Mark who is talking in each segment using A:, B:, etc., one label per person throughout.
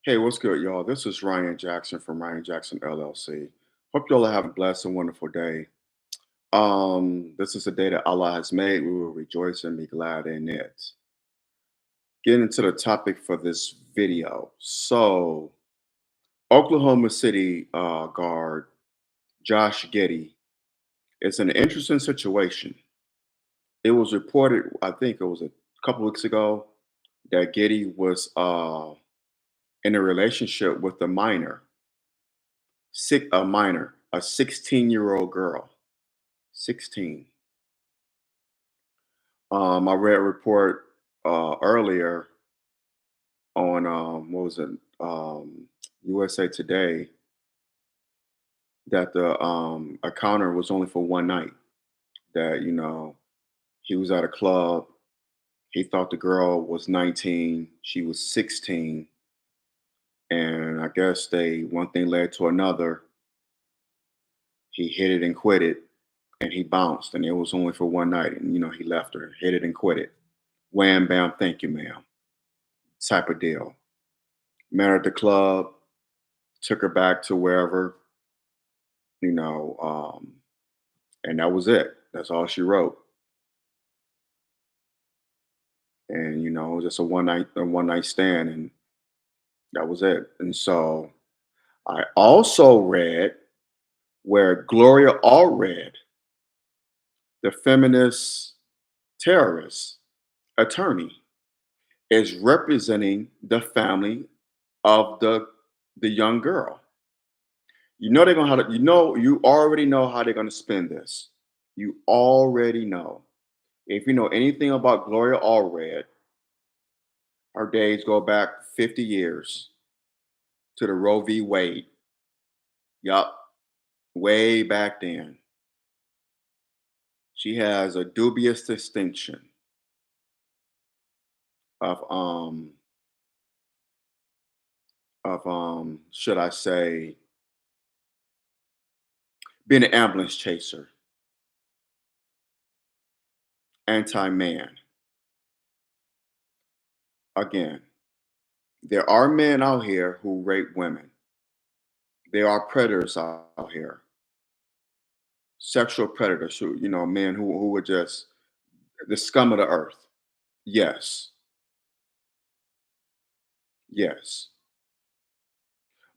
A: Hey, what's good, y'all? This is Ryan Jackson from Ryan Jackson LLC. Hope y'all have a blessed and wonderful day. This is a day that Allah has made. We will rejoice and be glad in it. Getting into the topic for this video. So, Oklahoma City guard Josh Giddey is an interesting situation. It was reported, I think it was a couple weeks ago, that Giddey was in a relationship with a minor a minor, a 16-year-old girl. 16. I read a report earlier on what was it? USA Today that the encounter was only for one night. That he was at a club. He thought the girl was 19. She was 16, and I guess they one thing led to another. He hit it and quit it, and he bounced, and it was only for one night. And he left her, hit it and quit it. Wham bam, thank you, ma'am. Type of deal. Met her at the club, took her back to wherever, you know, um, and that was it. That's all she wrote. And it was just a one night stand, and that was it. And so I also read where Gloria Allred, the feminist terrorist attorney, is representing the family of the young girl. They're gonna how to, you already know how they're gonna spin this. You already know. If you know anything about Gloria Allred, her days go back 50 years to the Roe v. Wade. Yup, way back then. She has a dubious distinction of should I say, being an ambulance chaser, anti-man. Again, there are men out here who rape women. There are predators out here, sexual predators who, men who are just the scum of the earth. Yes, yes.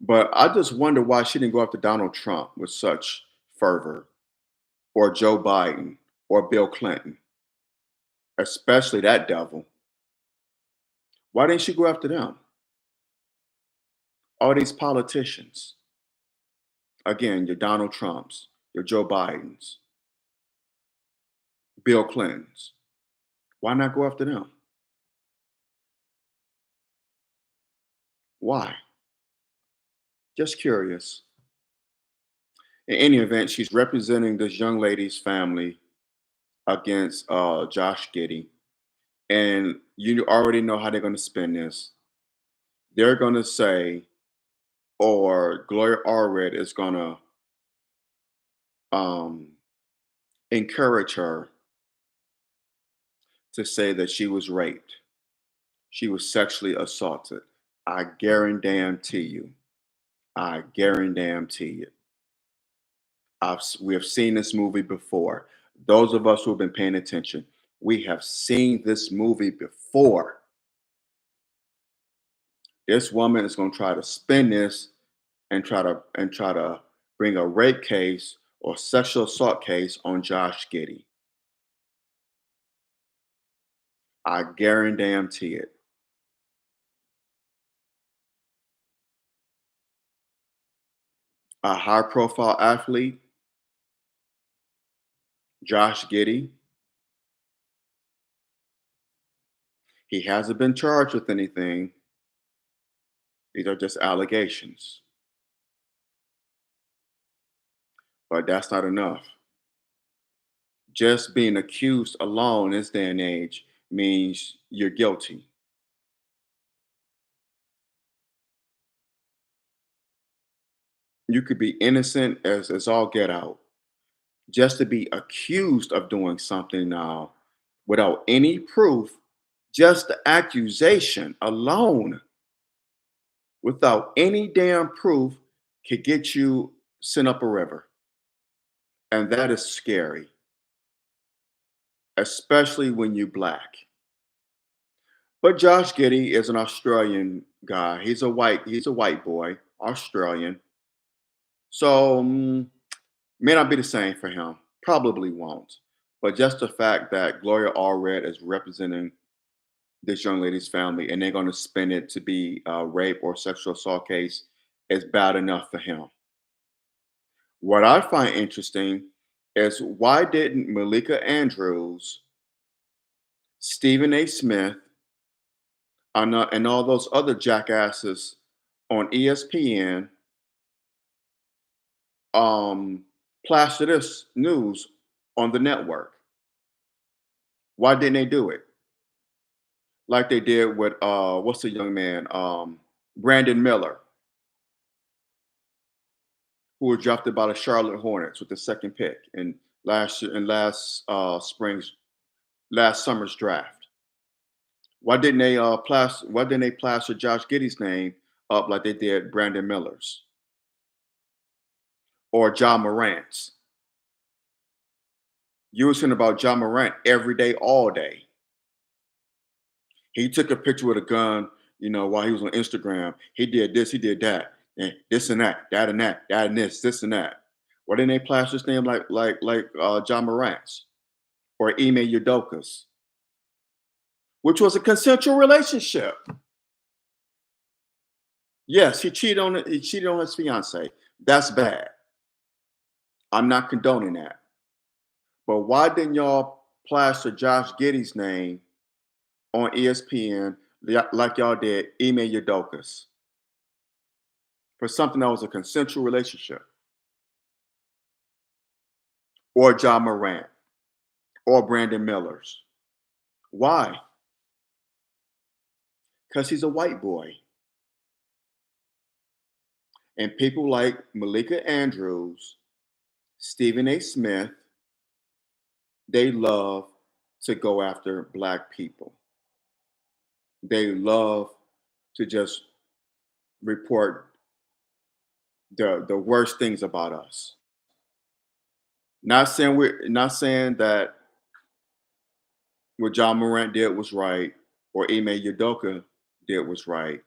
A: But I just wonder why she didn't go after Donald Trump with such fervor, or Joe Biden, or Bill Clinton, especially that devil. Why didn't she go after them? All these politicians. Again, your Donald Trumps, your Joe Bidens, Bill Clintons. Why not go after them? Why? Just curious. In any event, she's representing this young lady's family against Josh Giddey. And you already know how they're going to spin this. They're going to say, or Gloria Allred is going to um, encourage her to say that she was raped. She was sexually assaulted. I guarantee you. I guarantee you. We have seen this movie before. Those of us who have been paying attention, we have seen this movie before. This woman is going to try to spin this and try to bring a rape case or sexual assault case on Josh Giddey. I guarantee it. A high profile athlete, Josh Giddey, he hasn't been charged with anything. These are just allegations. But that's not enough. Just being accused alone in this day and age means you're guilty. You could be innocent as all get out. Just to be accused of doing something now without any proof, just the accusation alone without any damn proof could get you sent up a river. And that is scary, especially when you black. But Josh Giddey is an Australian guy. He's a white boy, Australian. So may not be the same for him. Probably won't. But just the fact that Gloria Allred is representing this young lady's family and they're going to spin it to be a rape or sexual assault case is bad enough for him. What I find interesting is why didn't Malika Andrews, Stephen A. Smith, and all those other jackasses on ESPN plaster this news on the network? Why didn't they do it like they did with what's the young man, Brandon Miller, who was drafted by the Charlotte Hornets with the second pick in last summer's draft? Why didn't they plaster Josh Giddey's name up like they did Brandon Miller's or John Morant's? You was hearing about John Morant every day, all day. He took a picture with a gun, while he was on Instagram. He did this, he did that, and this and that and that and this and that. Why didn't they plaster his name like John Morant's or Ime Udoka's, which was a consensual relationship? Yes, he cheated on it. He cheated on his fiance. That's bad. I'm not condoning that. But why didn't y'all plaster Josh Giddey's name on ESPN like y'all did Ime Udoka's for something that was a consensual relationship? Or John Morant or Brandon Miller's? Why? Because he's a white boy. And people like Malika Andrews, Stephen A. Smith, they love to go after black people. They love to just report the worst things about us. Not saying that what John Morant did was right or Ime Udoka did was right,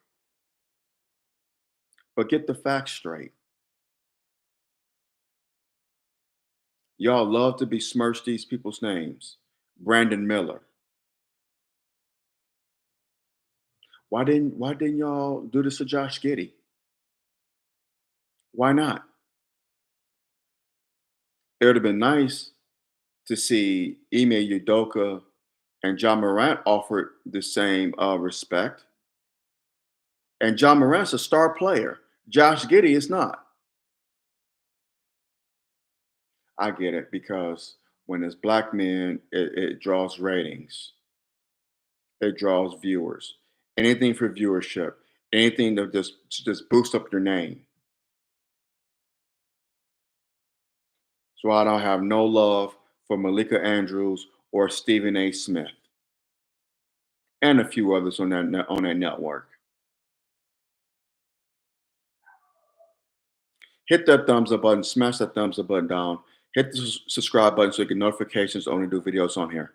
A: but get the facts straight. Y'all love to besmirch these people's names. Brandon Miller. Why didn't y'all do this to Josh Giddey? Why not? It would have been nice to see Ime Udoka and John Morant offered the same respect. And John Morant's a star player. Josh Giddey is not. I get it because when it's black men, it draws ratings. It draws viewers. Anything for viewership. Anything to just boost up your name. So I don't have no love for Malika Andrews or Stephen A. Smith and a few others on that network. Hit that thumbs up button, smash that thumbs up button down, hit the subscribe button so you get notifications when we do videos on here.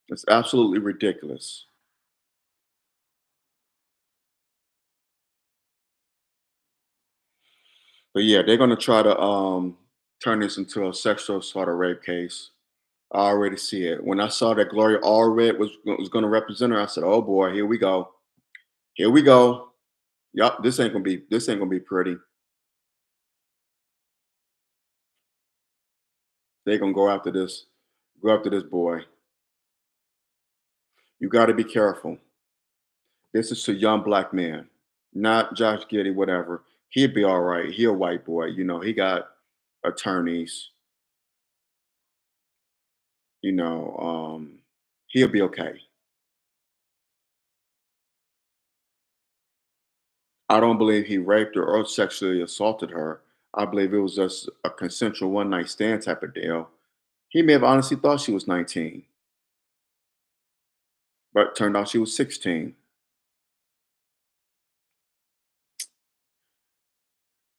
A: It's absolutely ridiculous. But yeah, they're gonna try to turn this into a sexual assault or rape case. I already see it. When I saw that Gloria Allred was going to represent her, I said, "Oh boy, here we go. Here we go. Yup, this ain't gonna be pretty. They're gonna go after this boy. You got to be careful. This is a young black man, not Josh Giddey, whatever. He'd be all right. He a white boy. He got attorneys. You know, he'll be okay. I don't believe he raped her or sexually assaulted her. I believe it was just a consensual one night stand type of deal. He may have honestly thought she was 19, but turned out she was 16.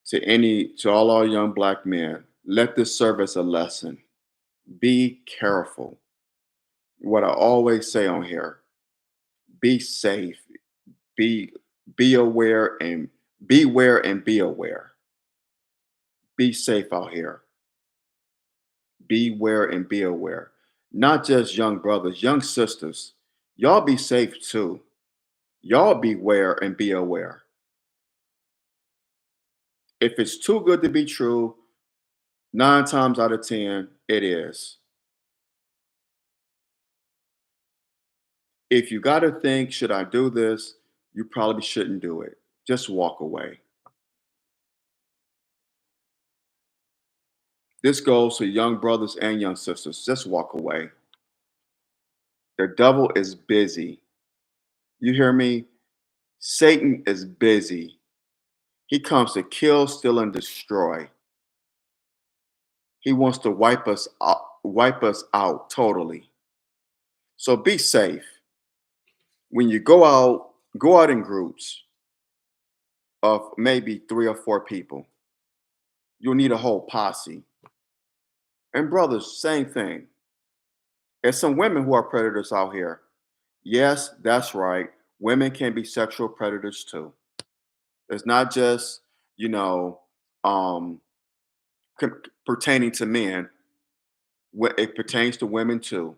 A: To all our young black men, let this serve as a lesson. Be careful. What I always say on here, be safe, be be aware and beware and be aware. Be safe out here. Beware and be aware. Not just young brothers, young sisters. Y'all be safe too. Y'all beware and be aware. If it's too good to be true, 9 times out of 10, it is. If you got to think, should I do this? You probably shouldn't do it. Just walk away. This goes to young brothers and young sisters. Just walk away. The devil is busy. You hear me? Satan is busy. He comes to kill, steal, and destroy. He wants to wipe us out totally. So be safe. When you go out in groups of maybe 3 or 4 people. You'll need a whole posse. And brothers, same thing. There's some women who are predators out here. Yes, that's right. Women can be sexual predators too. It's not just, you know, um, pertaining to men. It pertains to women too.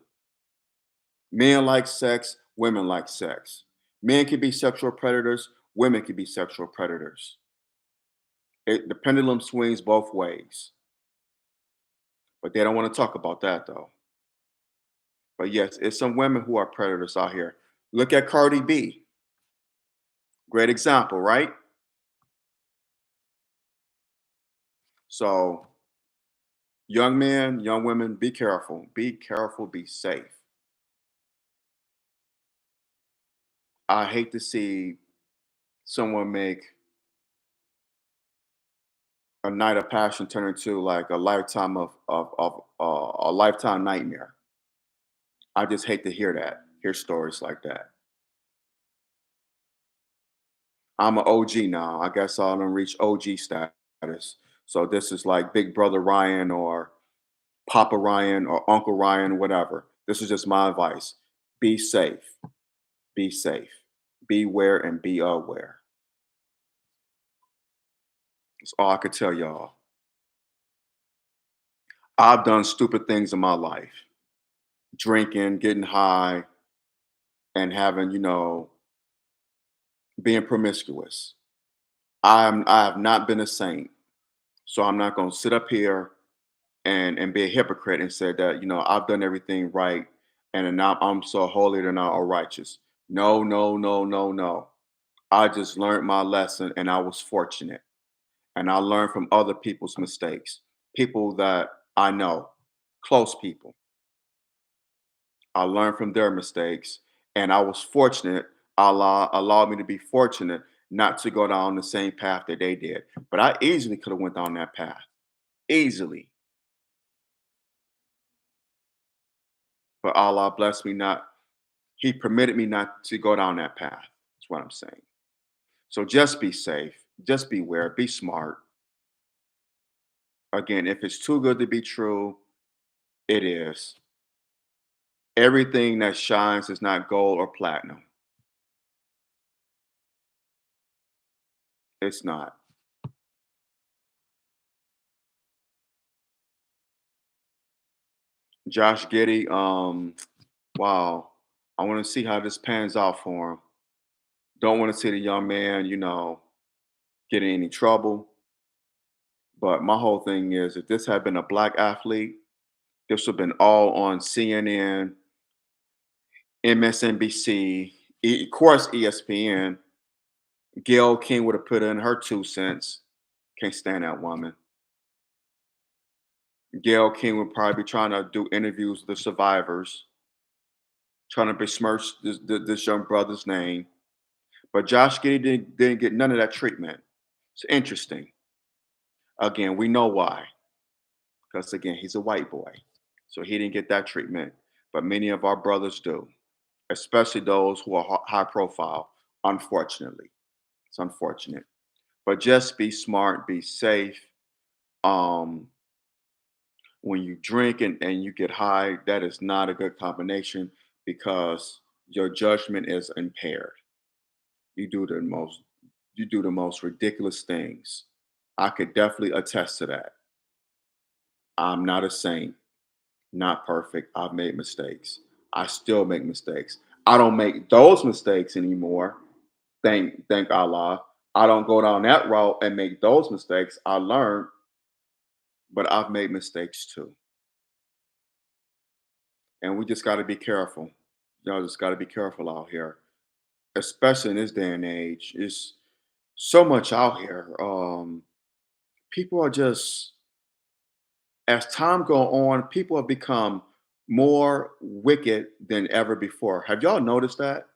A: Men like sex, women like sex. Men can be sexual predators, women can be sexual predators. The pendulum swings both ways, but they don't want to talk about that though. But yes, it's some women who are predators out here. Look at Cardi B. Great example, right? So, young men, young women, be careful. Be careful, be safe. I hate to see someone make a night of passion turn into like a lifetime of a lifetime nightmare. I just hate to hear stories like that. I'm an OG now. I guess I don't reach OG status. So this is like Big Brother Ryan or Papa Ryan or Uncle Ryan, whatever. This is just my advice. Be safe. Be safe. Beware and be aware. That's all I could tell y'all. I've done stupid things in my life. Drinking, getting high, and having, being promiscuous. I have not been a saint. So I'm not gonna sit up here and be a hypocrite and say that, I've done everything right and now I'm so holy and now all righteous. No, no, no, no, no. I just learned my lesson and I was fortunate. And I learned from other people's mistakes, people that I know, close people. I learned from their mistakes and I was fortunate. Allah allowed me to be fortunate not to go down the same path that they did. But I easily could have went down that path. Easily. But Allah blessed me not. He permitted me not to go down that path. That's what I'm saying. So just be safe. Just beware. Be smart. Again, if it's too good to be true, it is. Everything that shines is not gold or platinum. It's not. Josh Giddey, wow. I want to see how this pans out for him. Don't want to see the young man, get in any trouble. But my whole thing is if this had been a black athlete, this would have been all on CNN, MSNBC, of course, ESPN. Gail King would have put in her 2 cents. Can't stand that woman. Gail King would probably be trying to do interviews with the survivors, trying to besmirch this young brother's name. But Josh Giddey didn't get none of that treatment. It's interesting. Again, we know why. Because again, he's a white boy. So he didn't get that treatment. But many of our brothers do, especially those who are high profile, unfortunately. It's unfortunate. But just be smart, be safe. Um, when you drink and you get high, that is not a good combination because your judgment is impaired. You do the most you do the most ridiculous things. I could definitely attest to that. I'm not a saint, not perfect. I've made mistakes. I still make mistakes. I don't make those mistakes anymore. Thank Allah. I don't go down that route and make those mistakes. I learned, but I've made mistakes too. And we just got to be careful. Y'all just got to be careful out here, especially in this day and age. It's so much out here. People are just, as time go on, people have become more wicked than ever before. Have y'all noticed that?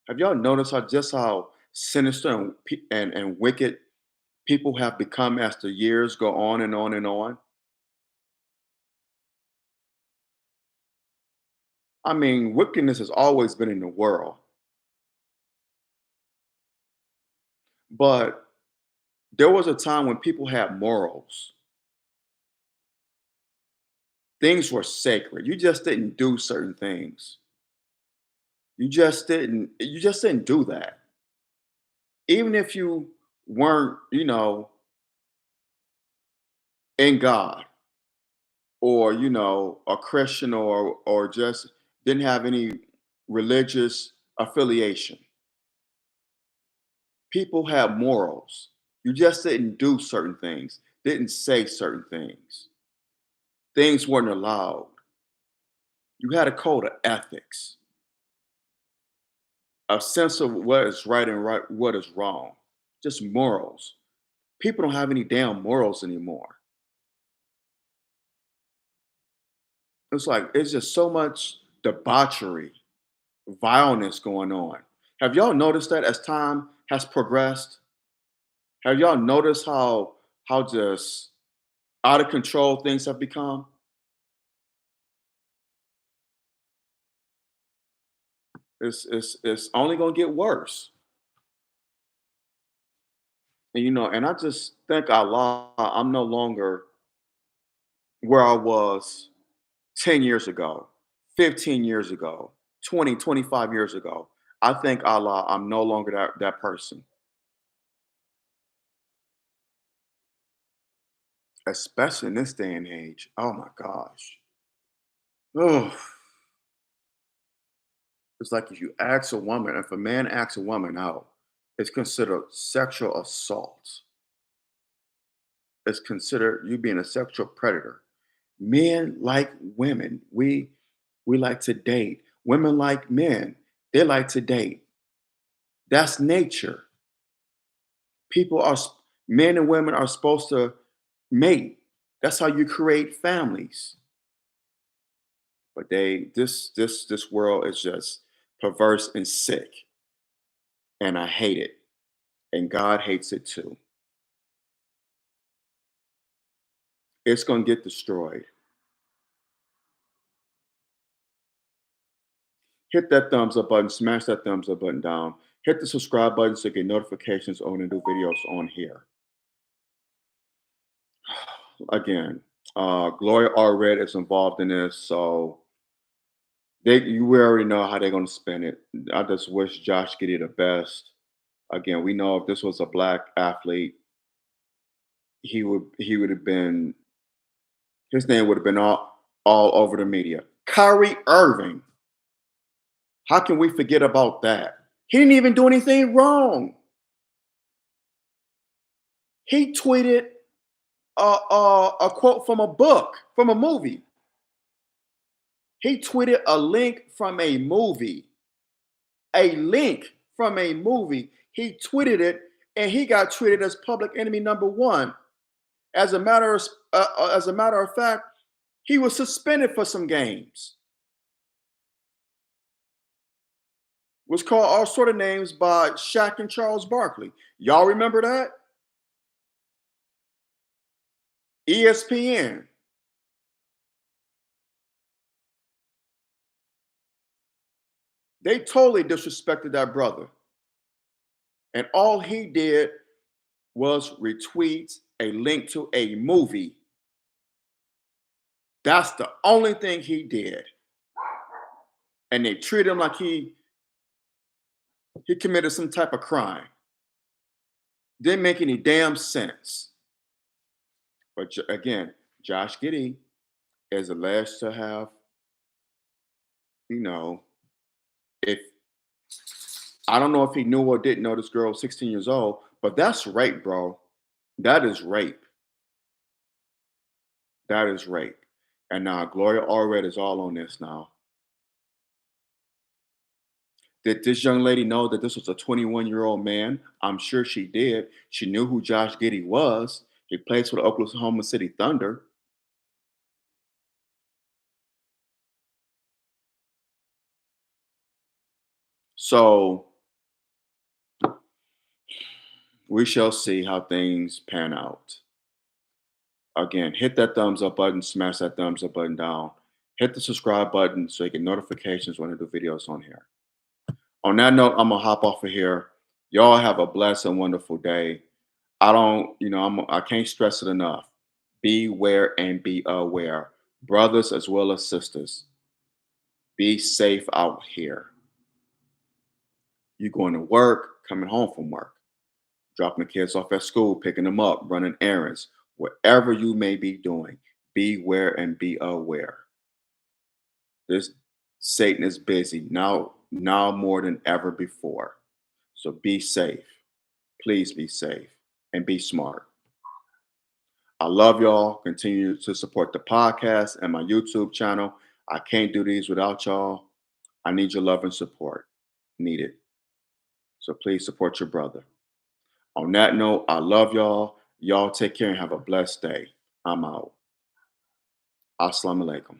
A: Have y'all noticed how sinister and wicked people have become as the years go on and on and on? I mean, wickedness has always been in the world, but there was a time when people had morals. Things were sacred. You just didn't do certain things. You just didn't do that. Even if you weren't, in God or, a Christian or just didn't have any religious affiliation. People have morals. You just didn't do certain things, didn't say certain things. Things weren't allowed. You had a code of ethics, a sense of what is right and right, what is wrong, just morals. People don't have any damn morals anymore. It's like it's just so much debauchery, vileness going on. Have y'all noticed that as time has progressed? Have y'all noticed how just out of control things have become? It's only gonna get worse. And I just thank Allah I'm no longer where I was 10 years ago, 15 years ago, 20, 25 years ago. I thank Allah I'm no longer that person, especially in this day and age. Oh my gosh. Oh, it's like if you ask a woman, if a man asks a woman out, it's considered sexual assault. It's considered you being a sexual predator. Men like women. We like to date. Women like men. They like to date. That's nature. People are men and women are supposed to mate. That's how you create families. But this world is just perverse and sick, and I hate it. And God hates it too. It's gonna get destroyed. Hit that thumbs up button, smash that thumbs up button down. Hit the subscribe button so you get notifications on the new videos on here. Again, Gloria R. Red is involved in this, so we already know how they're gonna spin it. I just wish Josh Giddey the best. Again, we know if this was a black athlete, he would have been his name would have been all over the media. Kyrie Irving. How can we forget about that? He didn't even do anything wrong. He tweeted a quote from a book, from a movie. He tweeted a link from a movie. A link from a movie. He tweeted it, and he got treated as public enemy number one. As a matter of fact, he was suspended for some games. Was called all sort of names by Shaq and Charles Barkley. Y'all remember that? ESPN. They totally disrespected that brother. And all he did was retweet a link to a movie. That's the only thing he did. And they treat him like he committed some type of crime. Didn't make any damn sense. But again, Josh Giddey is alleged to have, you know, if I don't know if he knew or didn't know this girl was 16 years old, but that's rape, bro. That is rape. That is rape. And now Gloria Allred is all on this now. Did this young lady know that this was a 21-year-old man? I'm sure she did. She knew who Josh Giddey was. He plays for the Oklahoma City Thunder. So we shall see how things pan out. Again, hit that thumbs up button, smash that thumbs up button down. Hit the subscribe button so you get notifications when I do videos on here. On that note, I'm gonna hop off of here. Y'all have a blessed and wonderful day. I don't, I can't stress it enough. Beware and be aware, brothers as well as sisters. Be safe out here. You going to work, coming home from work, dropping the kids off at school, picking them up, running errands, whatever you may be doing. Beware and be aware. This Satan is busy now more than ever before. So be safe. Please be safe and be smart. I love y'all. Continue to support the podcast and my YouTube channel. I can't do these without y'all. I need your love and support. Need it. So please support your brother. On that note, I love y'all. Y'all take care and have a blessed day. I'm out. Assalamu alaikum.